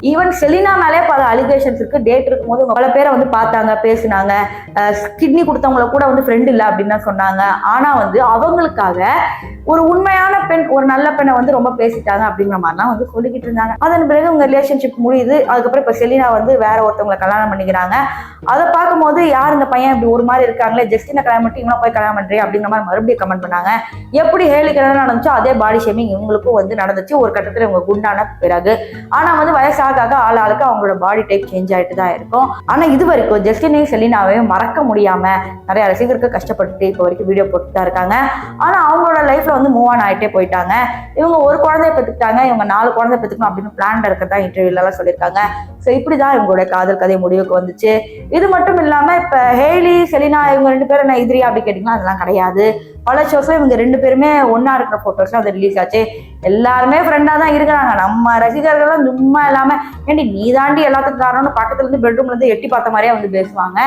Even Selena மேலே பல allegations இருக்கு. டேட் இருக்கும்போது பல பேரை வந்து பார்த்தாங்க, பேசினாங்க, கிட்னி கொடுத்தவங்கள கூட வந்து ஃப்ரெண்ட் இல்லை அப்படின்னு தான் சொன்னாங்க. ஆனா வந்து அவங்களுக்காக ஒரு உண்மையான பெண், ஒரு நல்ல பெண்ணை வந்து ரொம்ப பேசிட்டாங்க அப்படிங்கிற மாதிரிலாம் வந்து சொல்லிக்கிட்டு இருந்தாங்க. அதன் பிறகு உங்க ரிலேஷன்ஷிப் முடியுது. அதுக்கப்புறம் இப்ப செலினா வந்து வேற ஒருத்தவங்களை கல்யாணம் பண்ணிக்கிறாங்க. அதை பார்க்கும்போது யார் இந்த பையன் இப்படி ஒரு மாதிரி இருக்காங்களே, ஜஸ்டினை கல்யாணம் பண்ணிட்டு இவங்க போய் கல்யாணம் பண்றேன் அப்படிங்கிற மாதிரி மறுபடியும் கமெண்ட் பண்ணாங்க. எப்படி ஹேலிக்கு என்ன நடந்துச்சோ அதே பாடி ஷேமிங் இவங்களுக்கும் வந்து நடந்துச்சு ஒரு கட்டத்துல இவங்க குண்டான பிறகு. ஆனா வந்து வயசாக ஆளுக்கு அவங்களோட பாடி டைப் சேஞ்ச் ஆயிட்டு தான் இருக்கும். ஆனா இது வரைக்கும் ஜஸ்டினையும் செலினாவையும் மறக்க முடியாம நிறைய ரசிகருக்கு கஷ்டப்பட்டு இப்போ வரைக்கும் வீடியோ போட்டு தான் இருக்காங்க. ஆனா அவங்களோட லைஃப்ல வந்து மூவ் ஆன் ஆயிட்டே போயிட்டாங்க. இவங்க ஒரு குழந்தைய பெற்றுக்கிட்டாங்க, இவங்க 4 குழந்தை பெற்றுக்கணும் அப்படின்னு பிளான் இருக்கிறதா இன்டர்வியூல எல்லாம் சொல்லியிருக்காங்க. ஸோ இப்படிதான் இவங்களுடைய காதல் கதை முடிவுக்கு வந்துச்சு. இது மட்டும் இல்லாம இப்ப ஹேலி செலினா இவங்க 2 பேரும் என்ன எதிரியா அப்படி கேட்டீங்கன்னா அதெல்லாம் கிடையாது. பல ஷோஸ்ல இவங்க 2 பேருமே ஒன்னா இருக்கிற போட்டோஸ்லாம் அது ரிலீஸ் ஆச்சு. எல்லாருமே ஃப்ரெண்டா தான் இருக்கிறாங்க. நம்ம ரசிகர்களும் சும்மா இல்லாம ஏண்டி நீ தாண்டி எல்லாத்துக்கும் காரணம்னு பக்கத்துல இருந்து பெட்ரூம்ல இருந்து எட்டி பார்த்த மாதிரியே வந்து பேசுவாங்க.